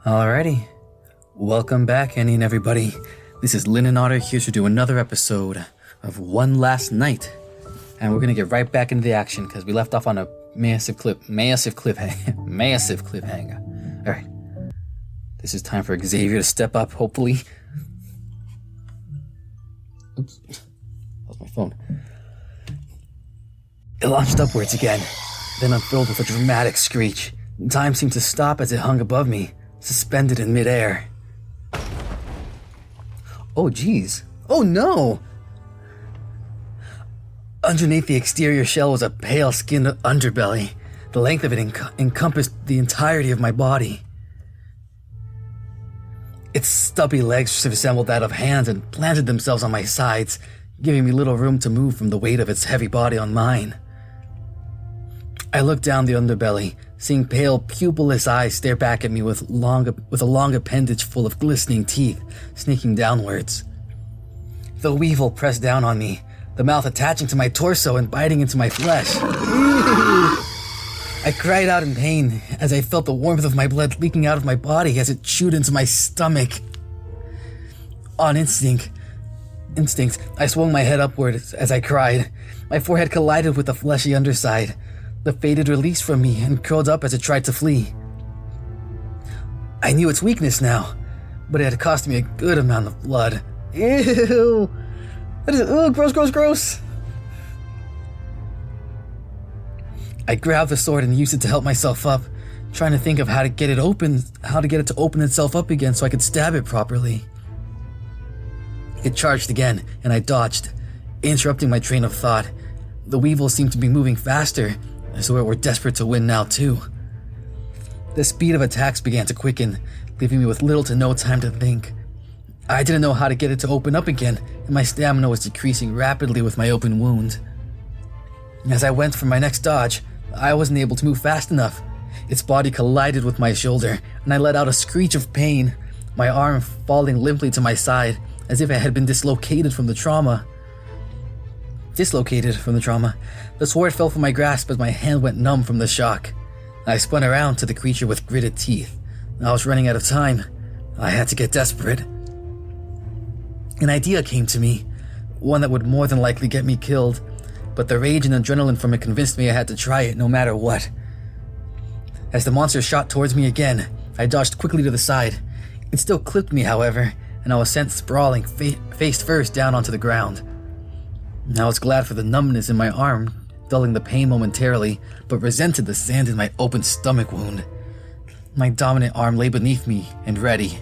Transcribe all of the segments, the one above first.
Alrighty, welcome back, Annie and everybody. This is Lynn and Otter here to do another episode of One Last Night. And we're gonna get right back into the action because we left off on a massive cliffhanger. Alright, this is time for Xavier to step up, hopefully. Oops, that was my phone. It launched upwards again, then unfurled with a dramatic screech. Time seemed to stop as it hung above me, suspended in midair. Oh geez. Oh no! Underneath the exterior shell was a pale-skinned underbelly. The length of it encompassed the entirety of my body. Its stubby legs resembled that of hands and planted themselves on my sides, giving me little room to move from the weight of its heavy body on mine. I looked down the underbelly, seeing pale, pupilless eyes stare back at me with a long appendage full of glistening teeth, sneaking downwards. The weevil pressed down on me, the mouth attaching to my torso and biting into my flesh. I cried out in pain as I felt the warmth of my blood leaking out of my body as it chewed into my stomach. On instinct, I swung my head upward as I cried. My forehead collided with the fleshy underside. The faded released from me and curled up as it tried to flee. I knew its weakness now, but it had cost me a good amount of blood. Ew! That is, gross! I grabbed the sword and used it to help myself up, trying to think of how to get it to open itself up again so I could stab it properly. It charged again, and I dodged, interrupting my train of thought. The weevil seemed to be moving faster, so it were desperate to win now too. The speed of attacks began to quicken, leaving me with little to no time to think. I didn't know how to get it to open up again, and my stamina was decreasing rapidly with my open wound. As I went for my next dodge, I wasn't able to move fast enough. Its body collided with my shoulder, and I let out a screech of pain, my arm falling limply to my side, as if it had been dislocated from the trauma. The sword fell from my grasp as my hand went numb from the shock. I spun around to the creature with gritted teeth. I was running out of time. I had to get desperate. An idea came to me, one that would more than likely get me killed, but the rage and adrenaline from it convinced me I had to try it no matter what. As the monster shot towards me again, I dodged quickly to the side. It still clipped me, however, and I was sent sprawling face first down onto the ground. I was glad for the numbness in my arm, dulling the pain momentarily, but resented the sand in my open stomach wound. My dominant arm lay beneath me and ready.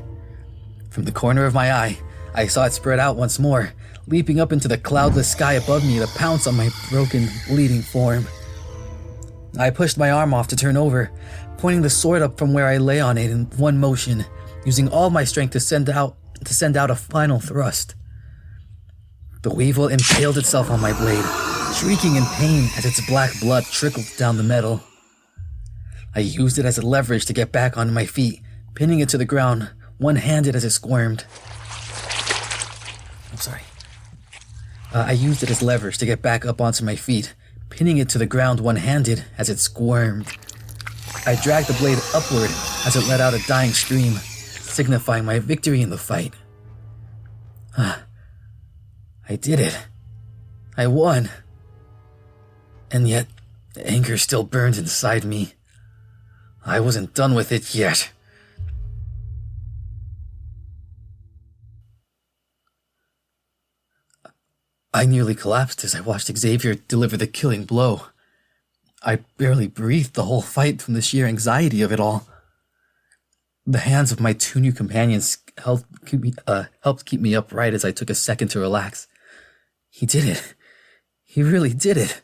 From the corner of my eye, I saw it spread out once more, leaping up into the cloudless sky above me to pounce on my broken, bleeding form. I pushed my arm off to turn over, pointing the sword up from where I lay on it in one motion, using all my strength to send out a final thrust. The weevil impaled itself on my blade, shrieking in pain as its black blood trickled down the metal. I used it as a leverage to get back onto my feet, pinning it to the ground, one-handed as it squirmed. I used it as leverage to get back up onto my feet, pinning it to the ground one-handed as it squirmed. I dragged the blade upward as it let out a dying scream, signifying my victory in the fight. I did it. I won. And yet, the anger still burned inside me. I wasn't done with it yet. I nearly collapsed as I watched Xavier deliver the killing blow. I barely breathed the whole fight from the sheer anxiety of it all. The hands of my two new companions helped keep me upright as I took a second to relax. He did it. He really did it.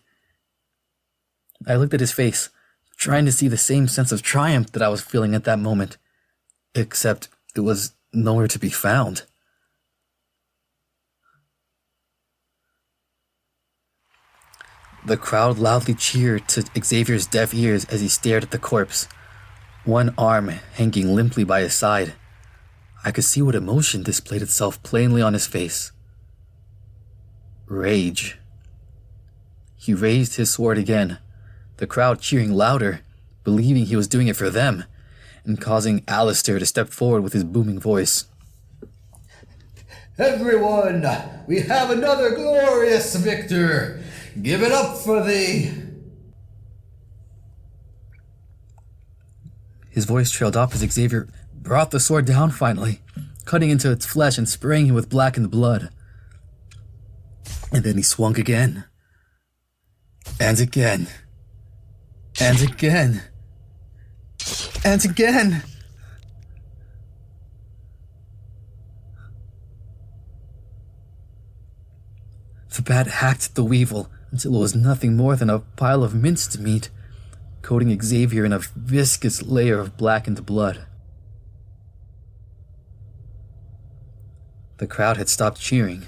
I looked at his face, trying to see the same sense of triumph that I was feeling at that moment, except it was nowhere to be found. The crowd loudly cheered to Xavier's deaf ears as he stared at the corpse, one arm hanging limply by his side. I could see what emotion displayed itself plainly on his face. Rage. He raised his sword again, the crowd cheering louder, believing he was doing it for them, and causing Alistair to step forward with his booming voice. Everyone, we have another glorious victor. Give it up for thee. His voice trailed off as Xavier brought the sword down finally, cutting into its flesh and spraying him with blackened blood. And then he swung again. And again. And again. And again. The bat hacked the weevil until it was nothing more than a pile of minced meat, coating Xavier in a viscous layer of blackened blood. The crowd had stopped cheering,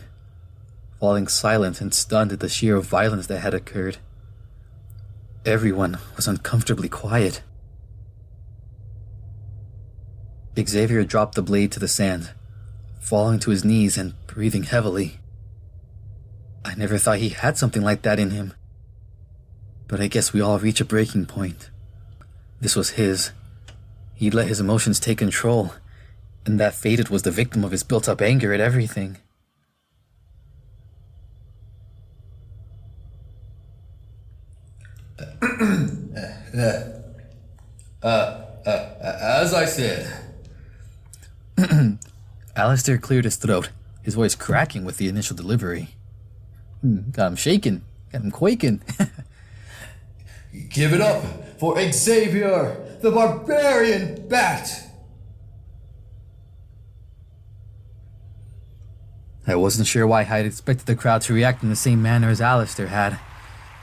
falling silent and stunned at the sheer violence that had occurred. Everyone was uncomfortably quiet. Xavier dropped the blade to the sand, falling to his knees and breathing heavily. I never thought he had something like that in him. But I guess we all reach a breaking point. This was his. He'd let his emotions take control, and that Faded was the victim of his built-up anger at everything. As I said. Alistair cleared his throat, his voice cracking with the initial delivery. Got him shaking, got him quaking. Give it up for Xavier, the barbarian bat! I wasn't sure why I'd expected the crowd to react in the same manner as Alistair had,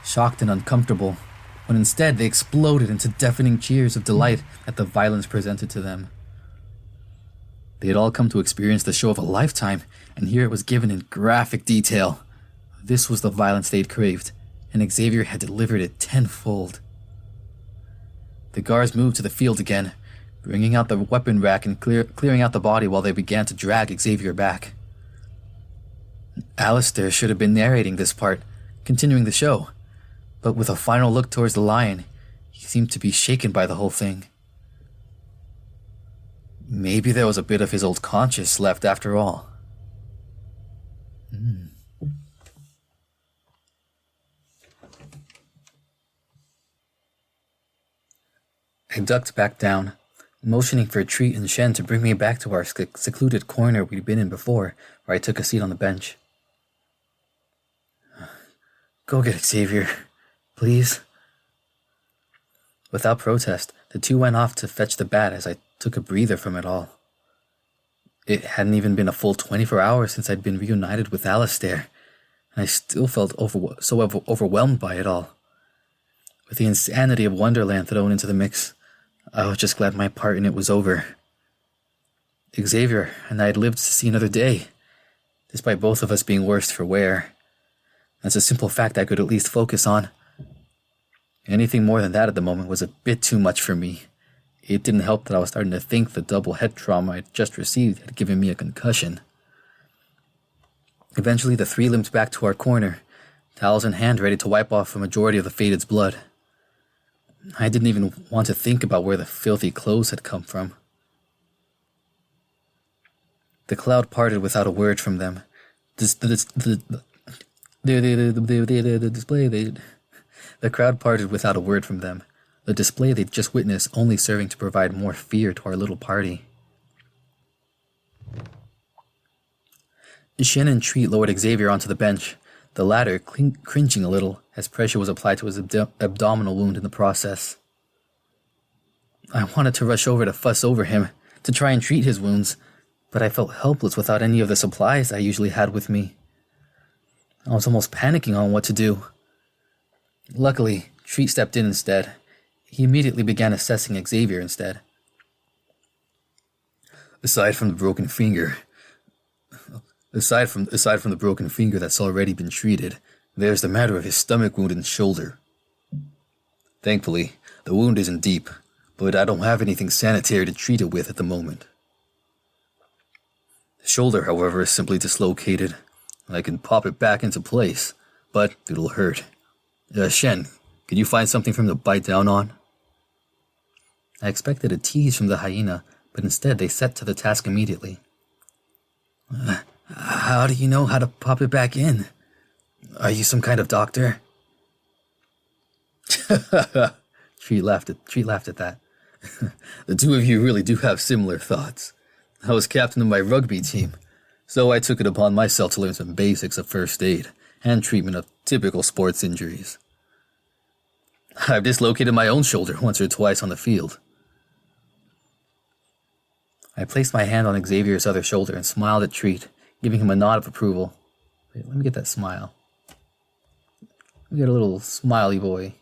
shocked and uncomfortable, when instead they exploded into deafening cheers of delight at the violence presented to them. They had all come to experience the show of a lifetime, and here it was given in graphic detail. This was the violence they'd craved, and Xavier had delivered it tenfold. The guards moved to the field again, bringing out the weapon rack and clearing out the body while they began to drag Xavier back. Alistair should have been narrating this part, continuing the show, but with a final look towards the lion, he seemed to be shaken by the whole thing. Maybe there was a bit of his old conscience left after all. I ducked back down, motioning for Treat and Shen to bring me back to our secluded corner we'd been in before, where I took a seat on the bench. Go get Xavier, please. Without protest, the two went off to fetch the bat as I took a breather from it all. It hadn't even been a full 24 hours since I'd been reunited with Alistair, and I still felt overwhelmed by it all. With the insanity of Wonderland thrown into the mix, I was just glad my part in it was over. Xavier and I had lived to see another day, despite both of us being worse for wear. That's a simple fact I could at least focus on. Anything more than that at the moment was a bit too much for me. It didn't help that I was starting to think the double head trauma I'd just received had given me a concussion. Eventually, the three limped back to our corner, towels in hand ready to wipe off a majority of the Faded's blood. I didn't even want to think about where the filthy clothes had come from. The cloud parted without a word from them. The crowd parted without a word from them. The display they'd just witnessed only serving to provide more fear to our little party. Shen and Treat lowered Xavier onto the bench, the latter cringing a little as pressure was applied to his abdominal wound in the process. I wanted to rush over to fuss over him, to try and treat his wounds, but I felt helpless without any of the supplies I usually had with me. I was almost panicking on what to do. Luckily, Treat stepped in instead. He immediately began assessing Xavier instead. Aside from the broken finger that's already been treated, there's the matter of his stomach wound and shoulder. Thankfully, the wound isn't deep, but I don't have anything sanitary to treat it with at the moment. The shoulder, however, is simply dislocated. I can pop it back into place, but it'll hurt. Shen, can you find something for him to bite down on? I expected a tease from the hyena, but instead they set to the task immediately. How do you know how to pop it back in? Are you some kind of doctor? Treat laughed at that. The two of you really do have similar thoughts. I was captain of my rugby team, so I took it upon myself to learn some basics of first aid and treatment of typical sports injuries. I've dislocated my own shoulder once or twice on the field. I placed my hand on Xavier's other shoulder and smiled at Treat, giving him a nod of approval. Wait, let me get that smile. Let me get a little smiley boy.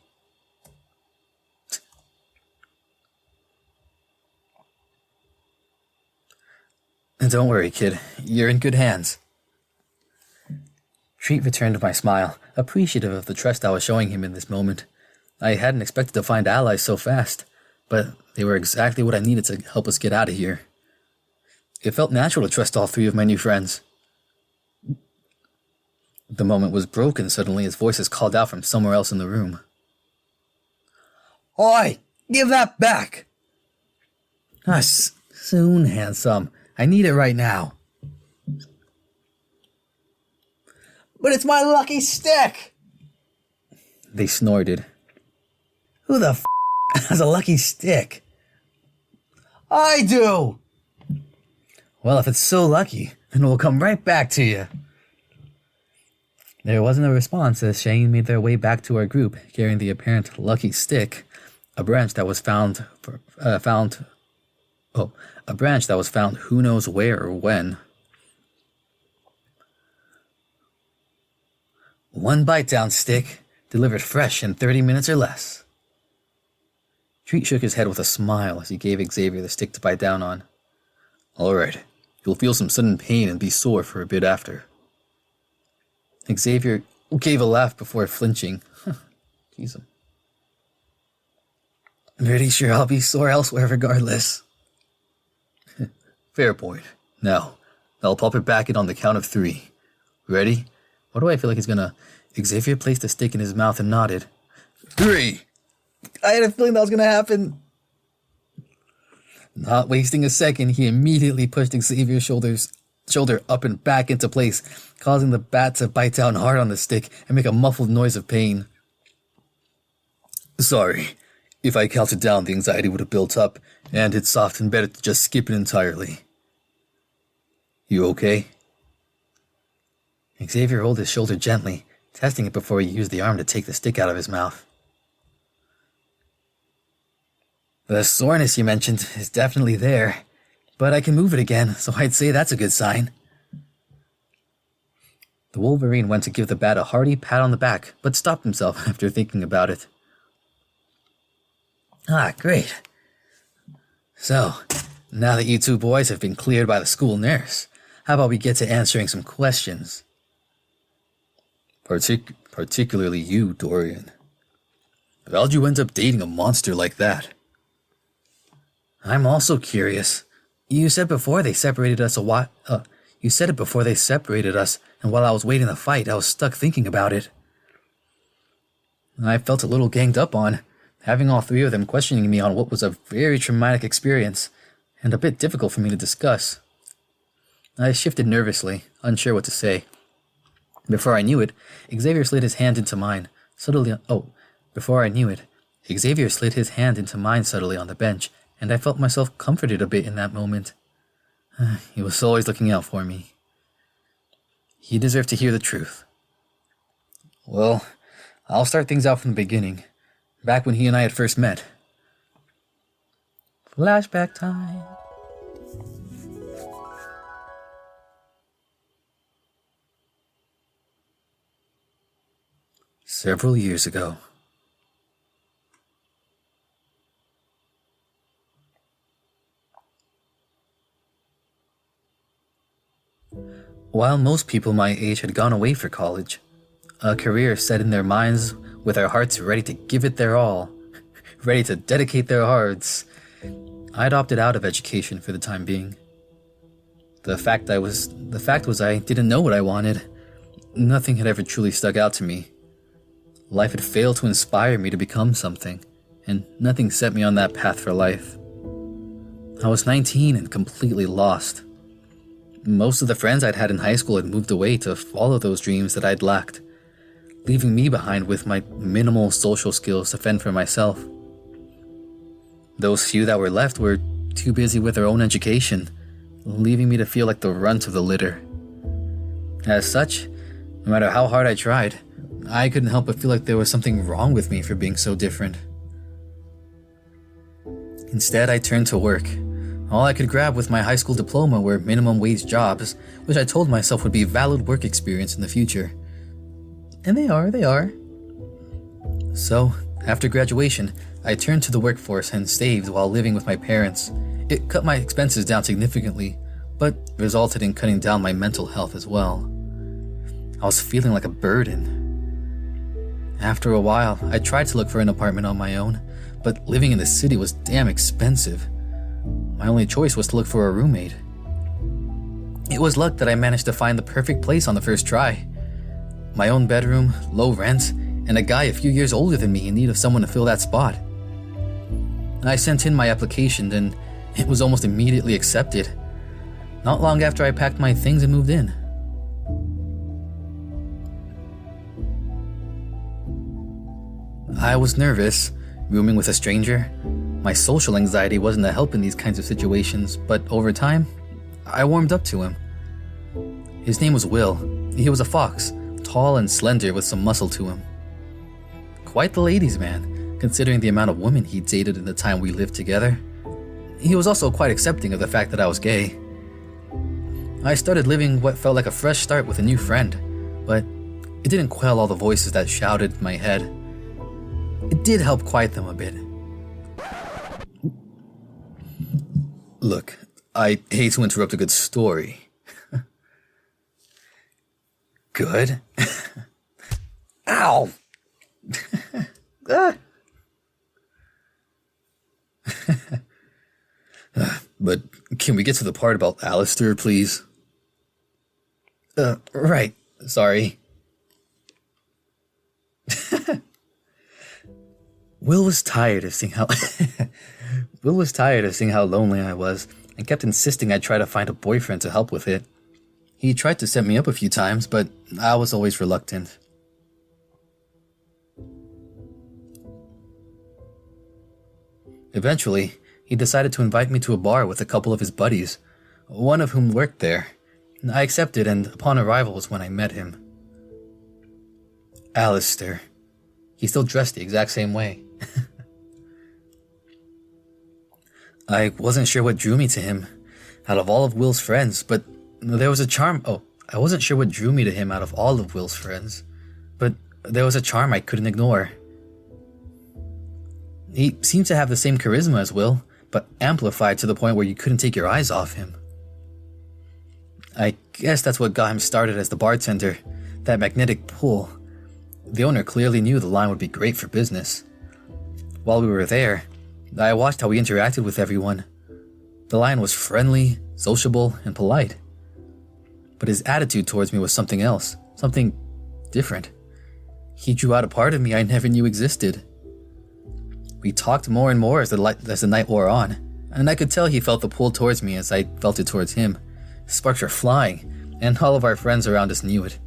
And don't worry, kid. You're in good hands. Treat returned my smile, appreciative of the trust I was showing him in this moment. I hadn't expected to find allies so fast, but they were exactly what I needed to help us get out of here. It felt natural to trust all three of my new friends. The moment was broken suddenly as voices called out from somewhere else in the room. Oi! Give that back! Soon, handsome. I need it right now. But it's my lucky stick! They snorted. Who the has a lucky stick? I do! Well, if it's so lucky, then it will come right back to you. There wasn't a response as Shane made their way back to our group, carrying the apparent lucky stick, a branch that was found who knows where or when. One bite down stick, delivered fresh in 30 minutes or less. Treat shook his head with a smile as he gave Xavier the stick to bite down on. All right, you'll feel some sudden pain and be sore for a bit after. Xavier gave a laugh before flinching. Tease him. I'm pretty sure I'll be sore elsewhere regardless. Fair point. Now, I'll pop it back in on the count of 3. Ready? What do I feel like he's gonna... Xavier placed the stick in his mouth and nodded. 3! I had a feeling that was gonna happen. Not wasting a second, he immediately pushed Xavier's shoulder up and back into place, causing the bat to bite down hard on the stick and make a muffled noise of pain. Sorry. If I counted down, the anxiety would have built up, and it's often better to just skip it entirely. You okay? Xavier rolled his shoulder gently, testing it before he used the arm to take the stick out of his mouth. The soreness you mentioned is definitely there, but I can move it again, so I'd say that's a good sign. The Wolverine went to give the bat a hearty pat on the back, but stopped himself after thinking about it. Ah, great. So, now that you two boys have been cleared by the school nurse, how about we get to answering some questions? Particularly you, Dorian. How'd you end up dating a monster like that? I'm also curious. You said before they separated us you said it before they separated us, and while I was waiting to fight, I was stuck thinking about it. I felt a little ganged up on, having all three of them questioning me on what was a very traumatic experience, and a bit difficult for me to discuss. I shifted nervously, unsure what to say. Before I knew it, Xavier slid his hand into mine, subtly on the bench, and I felt myself comforted a bit in that moment. He was always looking out for me. He deserved to hear the truth. Well, I'll start things out from the beginning, back when he and I had first met. Flashback time. Several years ago. While most people my age had gone away for college, a career set in their minds with their hearts ready to give it their all, ready to dedicate their hearts, I'd opted out of education for the time being. The fact was I didn't know what I wanted. Nothing had ever truly stuck out to me. Life had failed to inspire me to become something, and nothing set me on that path for life. I was 19 and completely lost. Most of the friends I'd had in high school had moved away to follow those dreams that I'd lacked, leaving me behind with my minimal social skills to fend for myself. Those few that were left were too busy with their own education, leaving me to feel like the runt of the litter. As such, no matter how hard I tried, I couldn't help but feel like there was something wrong with me for being so different. Instead, I turned to work. All I could grab with my high school diploma were minimum wage jobs, which I told myself would be valid work experience in the future. And they are. So, after graduation, I turned to the workforce and saved while living with my parents. It cut my expenses down significantly, but resulted in cutting down my mental health as well. I was feeling like a burden. After a while, I tried to look for an apartment on my own, but living in the city was damn expensive. My only choice was to look for a roommate. It was luck that I managed to find the perfect place on the first try. My own bedroom, low rent, and a guy a few years older than me in need of someone to fill that spot. I sent in my application and it was almost immediately accepted. Not long after I packed my things and moved in. I was nervous, rooming with a stranger. My social anxiety wasn't a help in these kinds of situations, but over time, I warmed up to him. His name was Will. He was a fox, tall and slender with some muscle to him. Quite the ladies' man, considering the amount of women he'd dated in the time we lived together. He was also quite accepting of the fact that I was gay. I started living what felt like a fresh start with a new friend, but it didn't quell all the voices that shouted in my head. It did help quiet them a bit. Look, I hate to interrupt a good story. Good? Ow! But can we get to the part about Alistair, please? Right. Sorry. Will was tired of seeing how lonely I was and kept insisting I try to find a boyfriend to help with it. He tried to set me up a few times, but I was always reluctant. Eventually, he decided to invite me to a bar with a couple of his buddies, one of whom worked there. I accepted, and upon arrival was when I met him. Alistair. He still dressed the exact same way. I wasn't sure what drew me to him out of all of Will's friends, but there was a charm. I wasn't sure what drew me to him out of all of Will's friends, but there was a charm I couldn't ignore. He seemed to have the same charisma as Will, but amplified to the point where you couldn't take your eyes off him. I guess that's what got him started as the bartender, that magnetic pull. The owner clearly knew the line would be great for business. While we were there, I watched how he interacted with everyone. The line was friendly, sociable, and polite. But his attitude towards me was something else, something different. He drew out a part of me I never knew existed. We talked more and more as the night wore on, and I could tell he felt the pull towards me as I felt it towards him. Sparks were flying, and all of our friends around us knew it.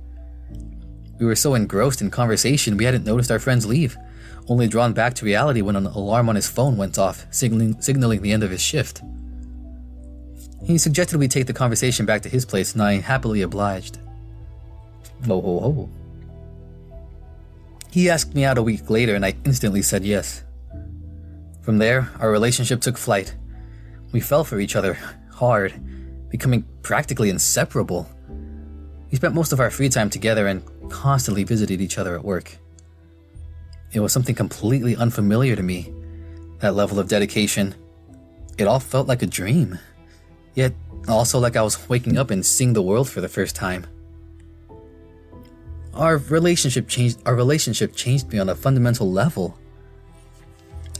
We were so engrossed in conversation we hadn't noticed our friends leave, only drawn back to reality when an alarm on his phone went off, signaling the end of his shift. He suggested we take the conversation back to his place, and I happily obliged. Ho ho ho. He asked me out a week later, and I instantly said yes. From there, our relationship took flight. We fell for each other hard, becoming practically inseparable. We spent most of our free time together and constantly visited each other at work. It was something completely unfamiliar to me, that level of dedication. It all felt like a dream, yet also like I was waking up and seeing the world for the first time. Our relationship changed me on a fundamental level.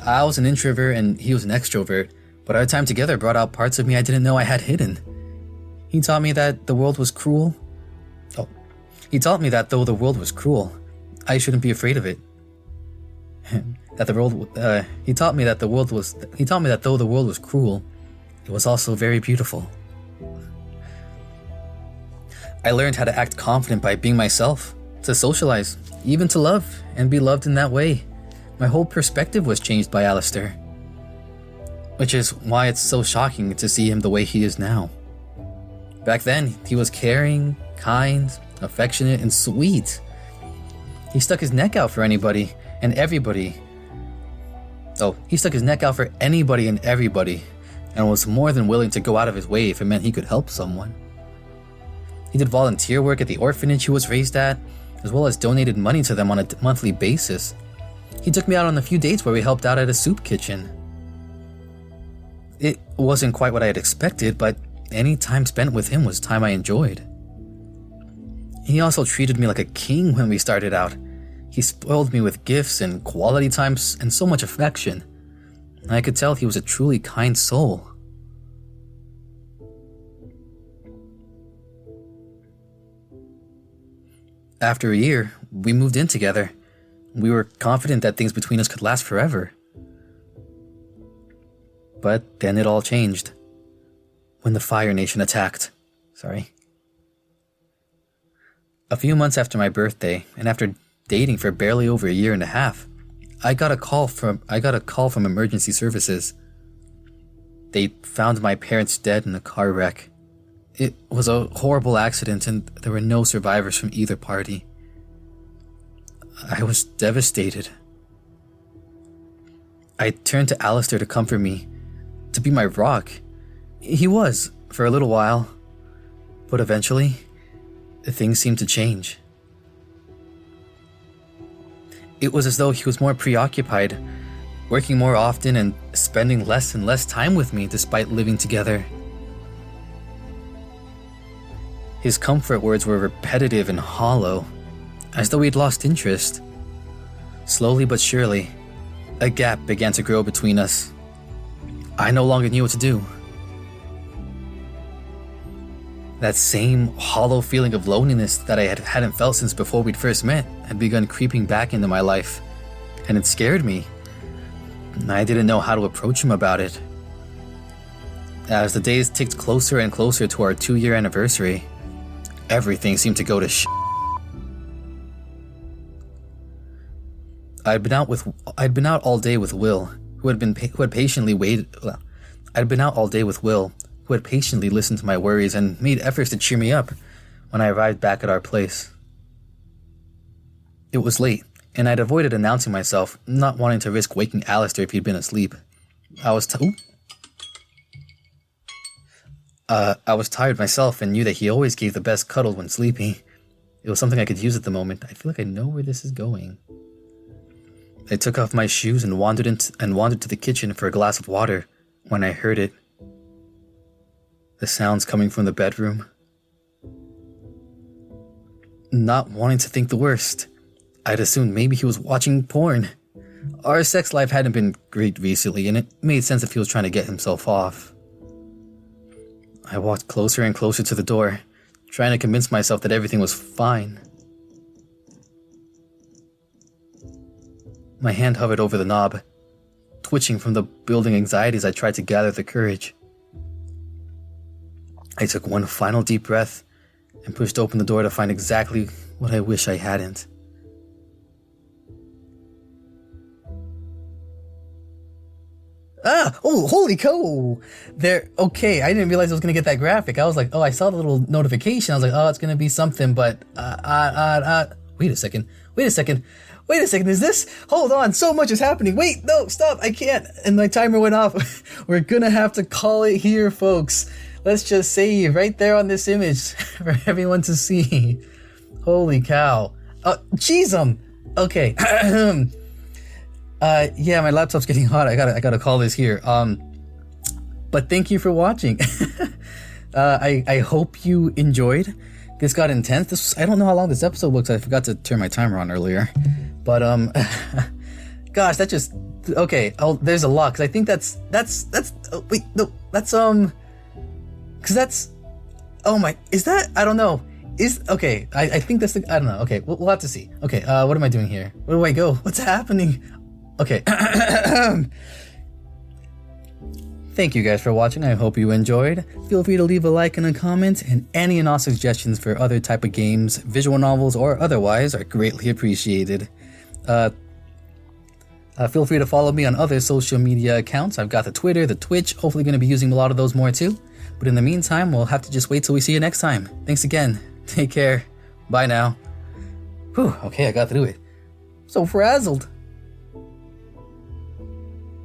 I was an introvert and he was an extrovert, but our time together brought out parts of me I didn't know I had hidden. He taught me that the world was cruel. He taught me that though the world was cruel, I shouldn't be afraid of it. that the world. He taught me that the world was. He taught me that though the world was cruel, it was also very beautiful. I learned how to act confident by being myself, to socialize, even to love and be loved in that way. My whole perspective was changed by Alistair, which is why it's so shocking to see him the way he is now. Back then, he was caring, kind, affectionate, and sweet. He stuck his neck out for anybody and everybody. He stuck his neck out for anybody and everybody, and was more than willing to go out of his way if it meant he could help someone. He did volunteer work at the orphanage he was raised at, as well as donated money to them on a monthly basis. He took me out on a few dates where we helped out at a soup kitchen. It wasn't quite what I had expected, but any time spent with him was time I enjoyed. He also treated me like a king when we started out. He spoiled me with gifts and quality times and so much affection. I could tell he was a truly kind soul. After a year, we moved in together. We were confident that things between us could last forever. But then it all changed. When the Fire Nation attacked. A few months after my birthday, and after dating for barely over a year and a half, I got a call from emergency services. They found my parents dead in a car wreck. It was a horrible accident, and there were no survivors from either party. I was devastated. I turned to Alistair to comfort me, to be my rock. He was, for a little while. But eventually, things seemed to change. It was as though he was more preoccupied, working more often and spending less and less time with me despite living together. His comfort words were repetitive and hollow, as though he'd lost interest. Slowly but surely, a gap began to grow between us. I no longer knew what to do. That same hollow feeling of loneliness that I hadn't felt since before we'd first met had begun creeping back into my life, and it scared me. I didn't know how to approach him about it. As the days ticked closer and closer to our 2-year anniversary, everything seemed to go to shit. I'd been out all day with Will, who had patiently waited. I'd been out all day with Will, who had patiently listened to my worries and made efforts to cheer me up when I arrived back at our place. It was late, and I'd avoided announcing myself, not wanting to risk waking Alistair if he'd been asleep. I was tired myself and knew that he always gave the best cuddle when sleepy. It was something I could use at the moment. I feel like I know where this is going. I took off my shoes and wandered to the kitchen for a glass of water when I heard it. The sounds coming from the bedroom. Not wanting to think the worst, I'd assumed maybe he was watching porn. Our sex life hadn't been great recently, and it made sense if he was trying to get himself off. I walked closer and closer to the door, trying to convince myself that everything was fine. My hand hovered over the knob, twitching from the building anxiety as I tried to gather the courage. I took one final deep breath and pushed open the door to find exactly what I wish I hadn't. Holy cow! Okay, I didn't realize I was gonna get that graphic. I was like, I saw the little notification. I was like, it's gonna be something, but, wait a second, is this? Hold on, so much is happening. Wait, no, stop, I can't. And my timer went off. We're gonna have to call it here, folks. Let's just save right there on this image for everyone to see. Holy cow. Jeez, okay. Yeah, my laptop's getting hot. I gotta call this here. But thank you for watching. I hope you enjoyed. This got intense. I don't know how long this episode looks. I forgot to turn my timer on earlier. But, gosh, that just, okay. There's a lot. Cause I think that's, wait, no, that's, cause that's, is that, I don't know. Okay. I think that's I don't know. Okay. We'll have to see. Okay. What am I doing here? Where do I go? What's happening? Okay. Thank you guys for watching. I hope you enjoyed. Feel free to leave a like and a comment, and any and all suggestions for other type of games, visual novels or otherwise, are greatly appreciated. Feel free to follow me on other social media accounts. I've got the Twitter, the Twitch, hopefully going to be using a lot of those more too. But in the meantime, we'll have to just wait till we see you next time. Thanks again. Take care. Bye now. Whew, okay, I got through it. So frazzled.